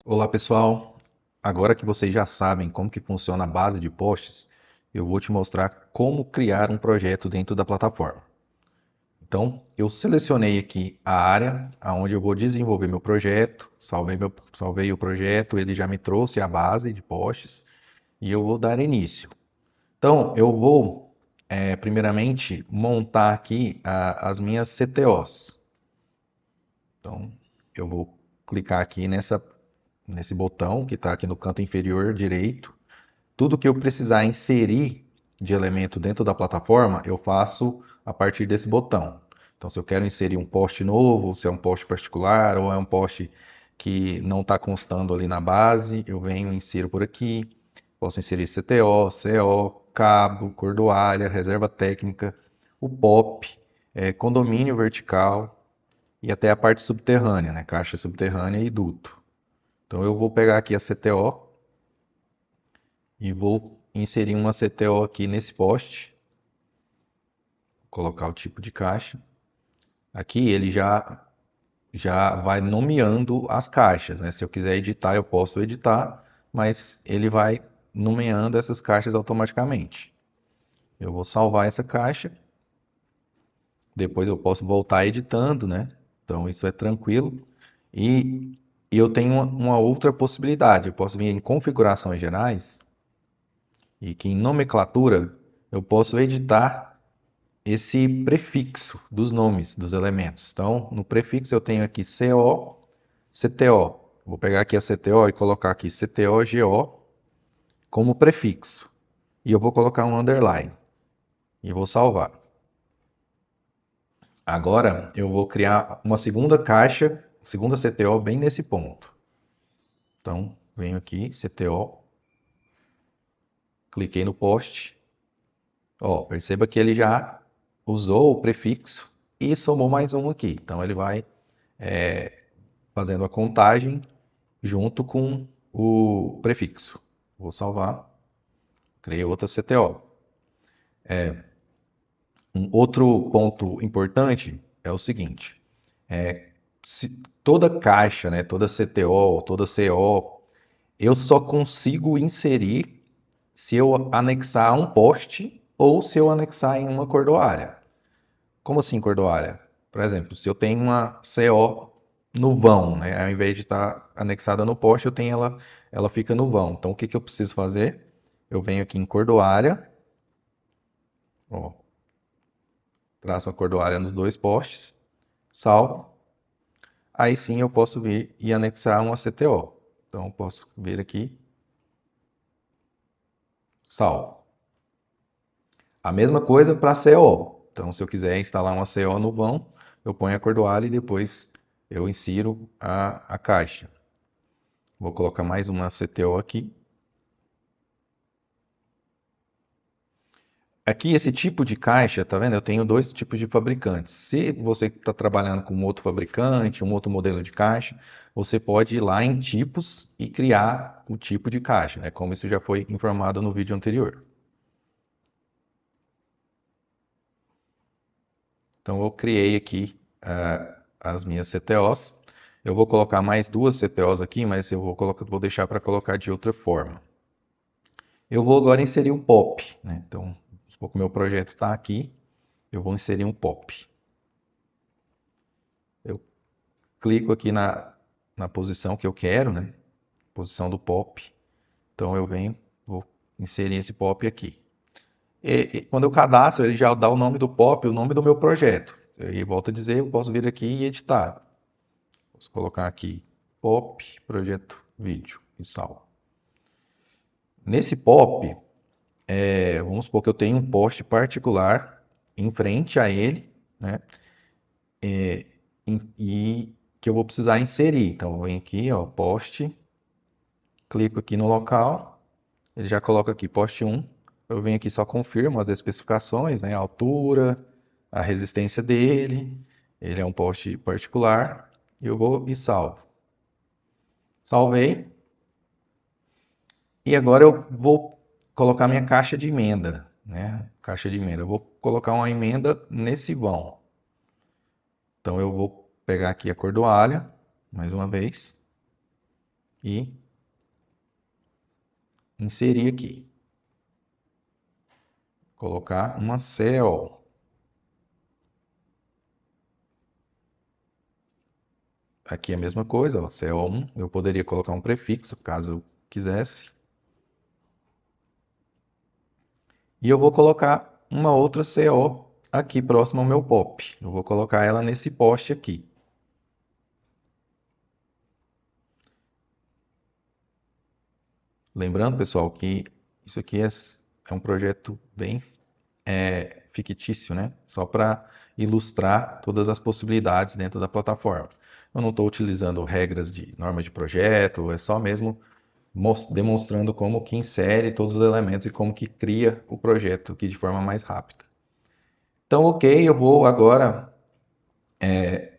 Olá pessoal, agora que vocês já sabem como que funciona a base de posts, eu vou te mostrar como criar um projeto dentro da plataforma. Então, eu selecionei aqui a área onde eu vou desenvolver meu projeto, salvei o projeto, ele já me trouxe a base de posts e eu vou dar início. Então, eu vou primeiramente montar aqui as minhas CTOs. Então, eu vou clicar aqui nesse botão que está aqui no canto inferior direito. Tudo que eu precisar inserir de elemento dentro da plataforma, eu faço a partir desse botão. Então, se eu quero inserir um post novo, se é um post particular ou é um post que não está constando ali na base, eu venho e insiro por aqui. Posso inserir CTO, CO, cabo, cordoalha, reserva técnica, o POP, condomínio vertical e até a parte subterrânea, né? Caixa subterrânea e duto. Então eu vou pegar aqui a CTO e vou inserir uma CTO aqui nesse poste, colocar o tipo de caixa. Aqui ele já vai nomeando as caixas, né? Se eu quiser editar, eu posso editar, mas ele vai nomeando essas caixas automaticamente. Eu vou salvar essa caixa, depois eu posso voltar editando, né? Então isso é tranquilo. E, e eu tenho uma outra possibilidade, eu posso vir em configurações gerais e que em nomenclatura eu posso editar esse prefixo dos nomes dos elementos. Então, no prefixo eu tenho aqui CO, CTO. Vou pegar aqui a CTO e colocar aqui CTO-GO como prefixo. E eu vou colocar um underline e vou salvar. Agora eu vou criar uma segunda caixa, segunda CTO bem nesse ponto. Então, venho aqui, CTO, cliquei no post. Ó, perceba que ele já usou o prefixo e somou mais um aqui. Então ele vai fazendo a contagem junto com o prefixo. Vou salvar, criei outra CTO. Um outro ponto importante é o seguinte: se toda caixa, né, toda CTO, toda CO, eu só consigo inserir se eu anexar um post ou se eu anexar em uma cordoalha. Como assim cordoalha? Por exemplo, se eu tenho uma CO no vão, né, ao invés de estar anexada no poste, ela fica no vão. Então, o que que eu preciso fazer? Eu venho aqui em cordoalha, ó, traço a cordoalha nos dois postes, salvo. Aí sim eu posso vir e anexar uma CTO. Então, eu posso vir aqui, salvo. A mesma coisa para CO. Então, se eu quiser instalar uma CO no vão, eu ponho a cordoalha e depois eu insiro a caixa. Vou colocar mais uma CTO aqui. Aqui, esse tipo de caixa, tá vendo? Eu tenho dois tipos de fabricantes. Se você está trabalhando com um outro fabricante, um outro modelo de caixa, você pode ir lá em tipos e criar o tipo de caixa, né? Como isso já foi informado no vídeo anterior. Então, eu criei aqui as minhas CTOs. Eu vou colocar mais duas CTOs aqui, mas vou deixar para colocar de outra forma. Eu vou agora inserir um POP, né? Então, vamos supor que o meu projeto está aqui, eu vou inserir um POP. Eu clico aqui na posição que eu quero, né? Posição do POP. Então eu venho, vou inserir esse POP aqui. E quando eu cadastro, ele já dá o nome do POP, o nome do meu projeto. E volto a dizer, eu posso vir aqui e editar. Posso colocar aqui POP, projeto vídeo e salvo. Nesse POP, vamos supor que eu tenho um post particular em frente a ele, né? E que eu vou precisar inserir. Então, eu venho aqui, ó, post, clico aqui no local, ele já coloca aqui post 1. Eu venho aqui só confirmo as especificações, né? A altura, a resistência dele. Ele é um post particular. E eu vou e salvo. Salvei. E agora eu vou colocar minha caixa de emenda, né? Caixa de emenda. Eu vou colocar uma emenda nesse vão. Então eu vou pegar aqui a cordoalha, mais uma vez. e inserir aqui. Colocar uma CO. Aqui é a mesma coisa, ó, CO1. Eu poderia colocar um prefixo, caso eu quisesse. E eu vou colocar uma outra CO aqui próximo ao meu POP. Eu vou colocar ela nesse poste aqui. Lembrando, pessoal, que isso aqui é um projeto bem fictício, né? Só para ilustrar todas as possibilidades dentro da plataforma. Eu não estou utilizando regras de norma de projeto, é só mesmo demonstrando como que insere todos os elementos e como que cria o projeto aqui de forma mais rápida. Então, ok, eu vou agora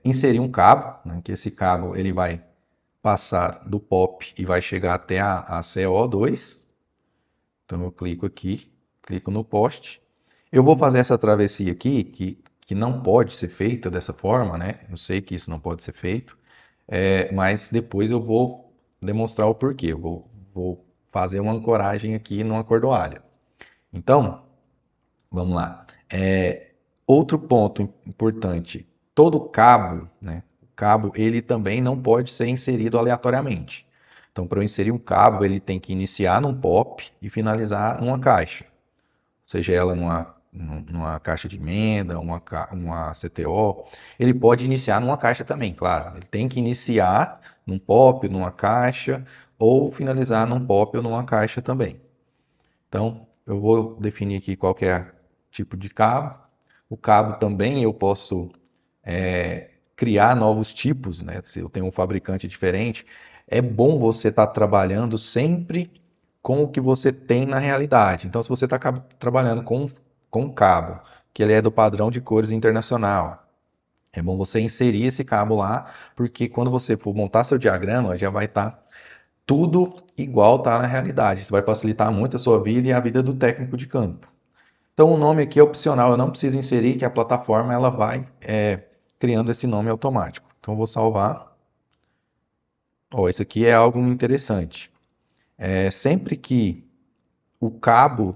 inserir um cabo, né, que esse cabo ele vai passar do POP e vai chegar até a CO2. Então eu clico aqui, clico no poste. Eu vou fazer essa travessia aqui, que não pode ser feita dessa forma, né? Eu sei que isso não pode ser feito, mas depois eu vou demonstrar o porquê. Eu vou fazer uma ancoragem aqui numa cordoalha. Então, vamos lá. Outro ponto importante, todo cabo, né? O cabo ele também não pode ser inserido aleatoriamente. Então, para eu inserir um cabo, ele tem que iniciar num POP e finalizar numa caixa, seja ela numa caixa de emenda, uma CTO. Ele pode iniciar numa caixa também, claro. Ele tem que iniciar num POP, numa caixa, ou finalizar num POP ou numa caixa também. Então, eu vou definir aqui qual que é o tipo de cabo. O cabo também eu posso criar novos tipos, né? Se eu tenho um fabricante diferente, é bom você estar trabalhando sempre com o que você tem na realidade. Então, se você está trabalhando com um cabo, que ele é do padrão de cores internacional, é bom você inserir esse cabo lá, porque quando você for montar seu diagrama, já vai estar tudo igual está na realidade. Isso vai facilitar muito a sua vida e a vida do técnico de campo. Então o nome aqui é opcional, eu não preciso inserir, que a plataforma ela vai criando esse nome automático. Então eu vou salvar. Oh, isso aqui é algo interessante. Sempre que o cabo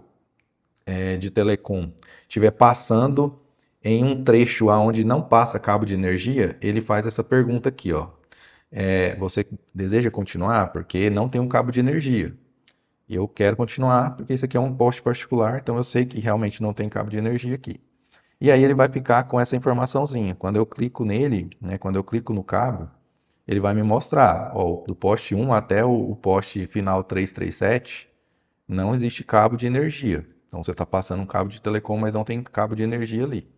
de telecom estiver passando em um trecho onde não passa cabo de energia, ele faz essa pergunta aqui, ó. Você deseja continuar? Porque não tem um cabo de energia. E eu quero continuar porque esse aqui é um poste particular, então eu sei que realmente não tem cabo de energia aqui. E aí ele vai ficar com essa informaçãozinha. Quando eu clico nele, né, quando eu clico no cabo, ele vai me mostrar, ó, do poste 1 até o poste final 337, não existe cabo de energia. Então você está passando um cabo de telecom, mas não tem cabo de energia ali.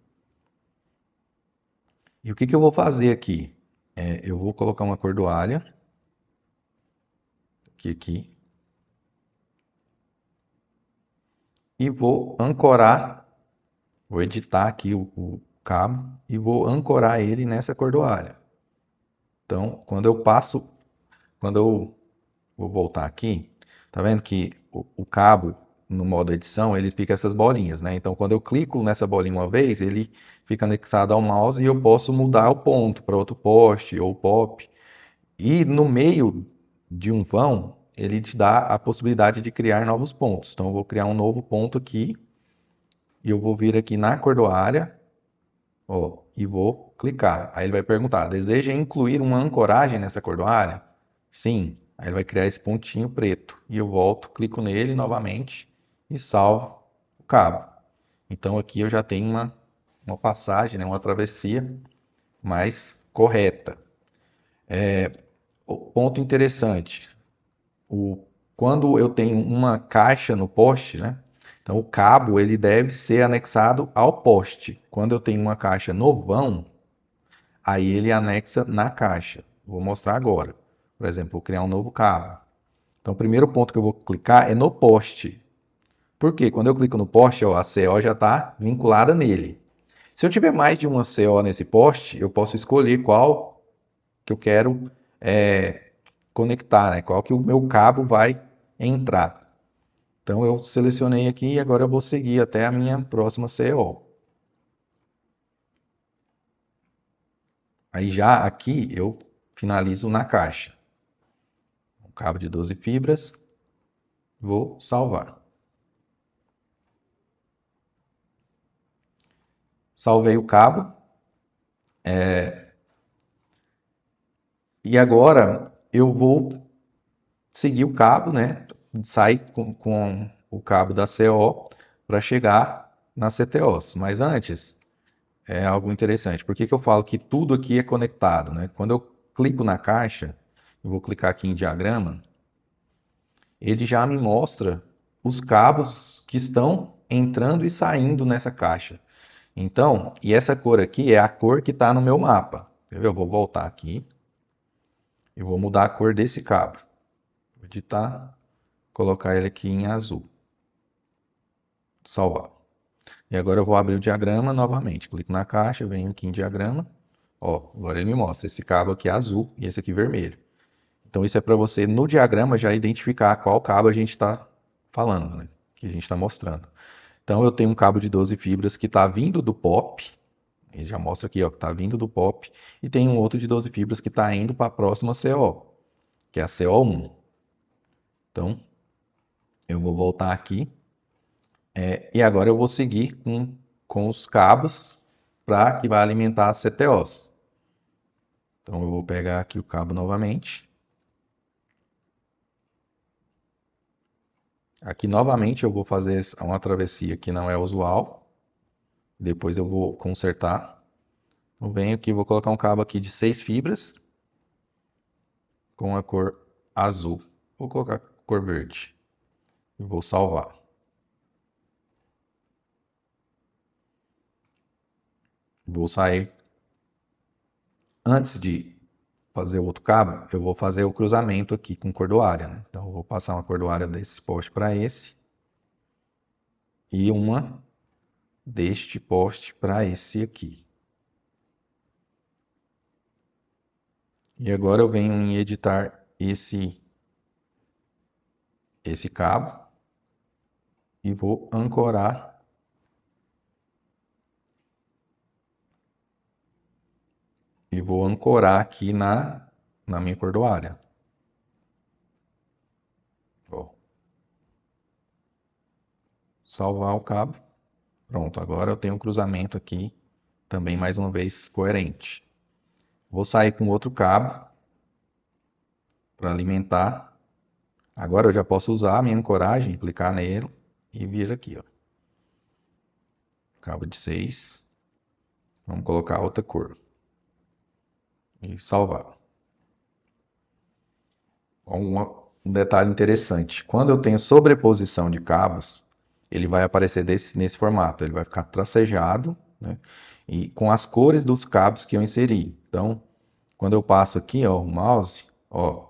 E o que que eu vou fazer aqui? Eu vou colocar uma cordoalha aqui e vou ancorar. Vou editar aqui o cabo e vou ancorar ele nessa cordoalha. Então, quando eu vou voltar aqui, tá vendo que o cabo no modo edição, ele fica essas bolinhas, né? Então, quando eu clico nessa bolinha uma vez, ele fica anexado ao mouse e eu posso mudar o ponto para outro poste ou pop. E no meio de um vão, ele te dá a possibilidade de criar novos pontos. Então, eu vou criar um novo ponto aqui e eu vou vir aqui na cordoalha. Ó, e vou clicar. Aí ele vai perguntar: deseja incluir uma ancoragem nessa cordoalha? Sim. Aí ele vai criar esse pontinho preto. E eu volto, clico nele novamente e salvo o cabo. Então aqui eu já tenho uma passagem, né, uma travessia mais correta. O ponto interessante: quando eu tenho uma caixa no poste, né? Então o cabo ele deve ser anexado ao poste. Quando eu tenho uma caixa no vão, aí ele anexa na caixa. Vou mostrar agora. Por exemplo, vou criar um novo cabo. Então, o primeiro ponto que eu vou clicar é no poste. Por quê? Quando eu clico no poste, ó, a CO já está vinculada nele. Se eu tiver mais de uma CO nesse poste, eu posso escolher qual que eu quero conectar, né? Qual que o meu cabo vai entrar. Então, eu selecionei aqui e agora eu vou seguir até a minha próxima CO. Aí já aqui eu finalizo na caixa. um cabo de 12 fibras. Vou salvar. Salvei o cabo. E agora eu vou seguir o cabo, né? Sair com o cabo da CO para chegar nas CTOs. Mas antes, é algo interessante. Por que que eu falo que tudo aqui é conectado, né? Quando eu clico na caixa, eu vou clicar aqui em diagrama, ele já me mostra os cabos que estão entrando e saindo nessa caixa. Então, e essa cor aqui é a cor que está no meu mapa. Eu vou voltar aqui e vou mudar a cor desse cabo. Vou editar, colocar ele aqui em azul. Salvar. E agora eu vou abrir o diagrama novamente. Clico na caixa, venho aqui em diagrama. Ó, agora ele me mostra esse cabo aqui é azul e esse aqui vermelho. Então isso é para você no diagrama já identificar qual cabo a gente está falando, né? Que a gente está mostrando. Então eu tenho um cabo de 12 fibras que está vindo do POP. Ele já mostra aqui, ó, que está vindo do POP. E tem um outro de 12 fibras que está indo para a próxima CO, que é a CO1. Então eu vou voltar aqui. E agora eu vou seguir com os cabos para que vai alimentar as CTOs. Então eu vou pegar aqui o cabo novamente. Aqui novamente eu vou fazer uma travessia que não é usual. Depois eu vou consertar. Eu venho aqui, vou colocar um cabo aqui de 6 fibras com a cor azul. Vou colocar cor verde e vou salvar. Vou sair. Antes de fazer o outro cabo, eu vou fazer o cruzamento aqui com cordoária, né? Então eu vou passar uma cordoária desse poste para esse e uma deste poste para esse aqui. E agora eu venho em editar esse cabo e vou ancorar aqui na minha cordoária. Vou salvar o cabo. Pronto, agora eu tenho um cruzamento aqui, também mais uma vez coerente. Vou sair com outro cabo para alimentar. Agora eu já posso usar a minha ancoragem, clicar nele e vir aqui, ó. Cabo de 6. Vamos colocar outra cor. E salvar. Um detalhe interessante. Quando eu tenho sobreposição de cabos, ele vai aparecer nesse formato. Ele vai ficar tracejado, né? E com as cores dos cabos que eu inseri. Então, quando eu passo aqui, ó, o mouse, ó,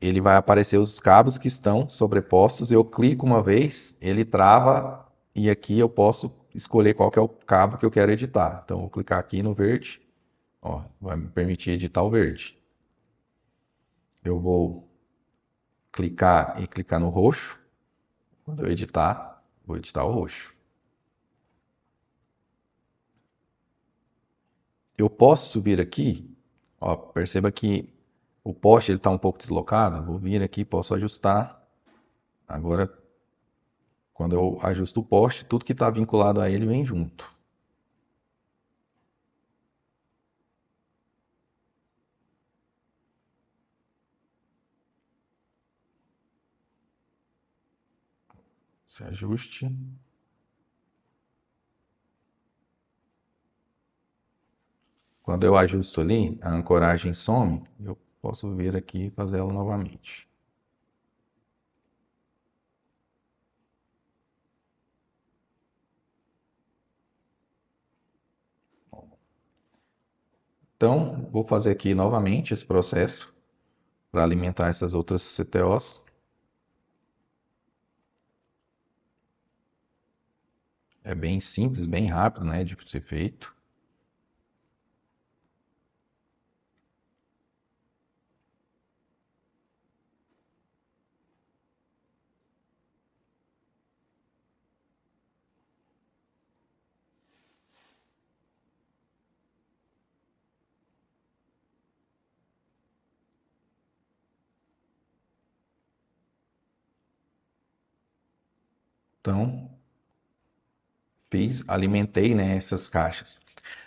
ele vai aparecer os cabos que estão sobrepostos. Eu clico uma vez, ele trava e aqui eu posso escolher qual que é o cabo que eu quero editar. Então, eu vou clicar aqui no verde, ó, vai me permitir editar o verde. Eu vou clicar no roxo. Quando eu editar, vou editar o roxo. Eu posso subir aqui, ó, perceba que o poste está um pouco deslocado. Vou vir aqui, posso ajustar. Agora, quando eu ajusto o poste, tudo que está vinculado a ele vem junto. Esse ajuste. Quando eu ajusto ali, a ancoragem some, eu posso vir aqui e fazer ela novamente. Então, vou fazer aqui novamente esse processo para alimentar essas outras CTOs. É bem simples, bem rápido, né, de ser feito. Então, alimentei, né, essas caixas.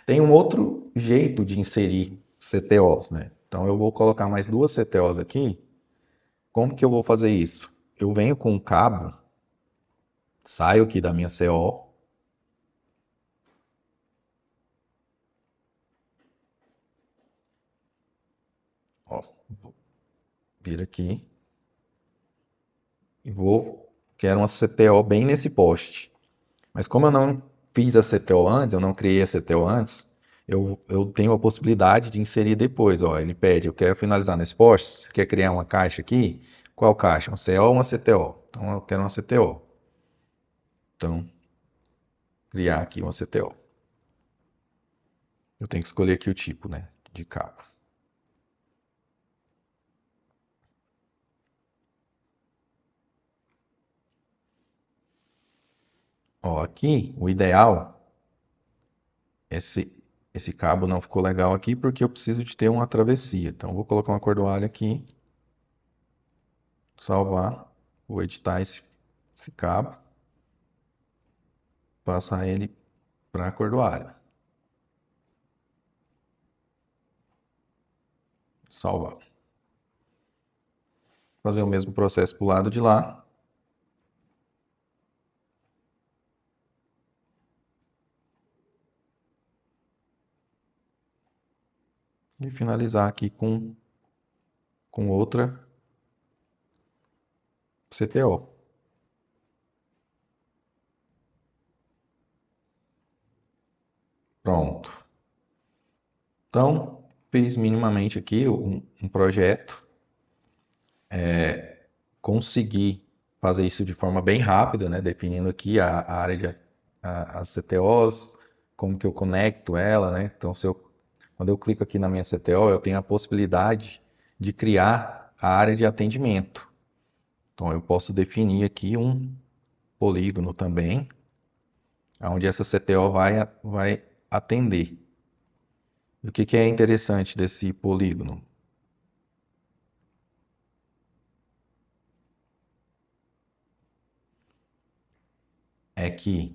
Tem um outro jeito de inserir CTOs, né? Então eu vou colocar mais duas CTOs aqui. Como que eu vou fazer isso? Eu venho com um cabo, saio aqui da minha CO, ó, vou vir aqui e quero uma CTO bem nesse poste. Mas como eu não fiz a CTO antes, eu não criei a CTO antes, eu tenho a possibilidade de inserir depois. Ó, ele pede, eu quero finalizar nesse poste, você quer criar uma caixa aqui? Qual caixa? Uma CO ou uma CTO? Então eu quero uma CTO. Então, criar aqui uma CTO. Eu tenho que escolher aqui o tipo, né, de cabo. Ó, aqui, o ideal, esse, esse cabo não ficou legal aqui porque eu preciso de ter uma travessia. Então, eu vou colocar uma cordoalha aqui, salvar, vou editar esse cabo, passar ele para a cordoalha, salvar. Fazer o mesmo processo para o lado de lá. E finalizar aqui com outra CTO. Pronto. Então, fiz minimamente aqui um projeto. Consegui fazer isso de forma bem rápida, né? Definindo aqui a área as CTOs, como que eu conecto ela, né? Então, quando eu clico aqui na minha CTO, eu tenho a possibilidade de criar a área de atendimento. Então, eu posso definir aqui um polígono também, onde essa CTO vai atender. E o que é interessante desse polígono? É que,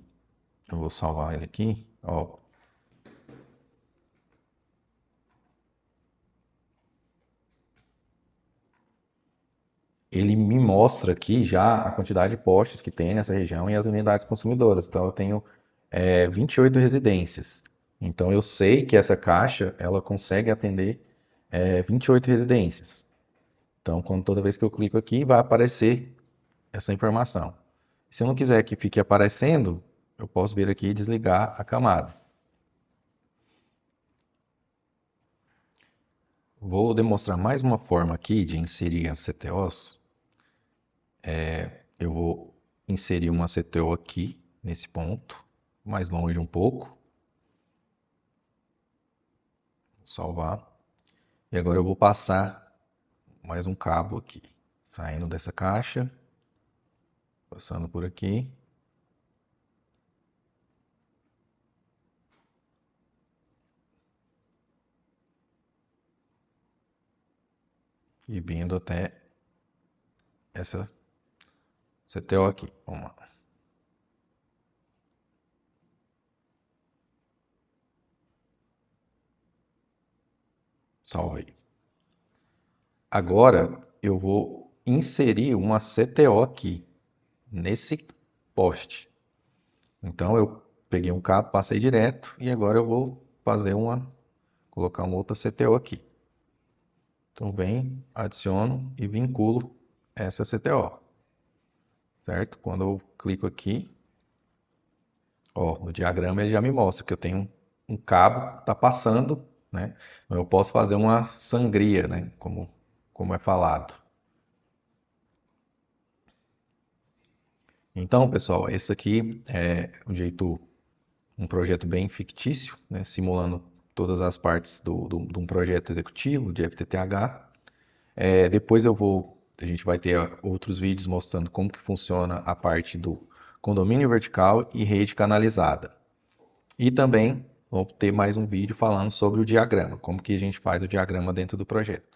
eu vou salvar ele aqui, ó, ele me mostra aqui já a quantidade de postes que tem nessa região e as unidades consumidoras. Então eu tenho 28 residências. Então eu sei que essa caixa ela consegue atender 28 residências. Então toda vez que eu clico aqui vai aparecer essa informação. Se eu não quiser que fique aparecendo, eu posso vir aqui e desligar a camada. Vou demonstrar mais uma forma aqui de inserir as CTOs. Eu vou inserir uma CTO aqui, nesse ponto, mais longe um pouco. Vou salvar. E agora eu vou passar mais um cabo aqui, saindo dessa caixa, passando por aqui. E vindo até essa CTO aqui. Vamos lá. Salvei. Agora eu vou inserir uma CTO aqui, nesse poste. Então eu peguei um cabo, passei direto e agora eu vou colocar uma outra CTO aqui. Então vem, adiciono e vinculo essa CTO, certo? Quando eu clico aqui, ó, no diagrama ele já me mostra que eu tenho um cabo, tá passando, né? Então, eu posso fazer uma sangria, né? Como é falado. Então, pessoal, esse aqui é um projeto bem fictício, né? Simulando todas as partes de um projeto executivo de FTTH. Depois a gente vai ter outros vídeos mostrando como que funciona a parte do condomínio vertical e rede canalizada. E também vou ter mais um vídeo falando sobre o diagrama, como que a gente faz o diagrama dentro do projeto.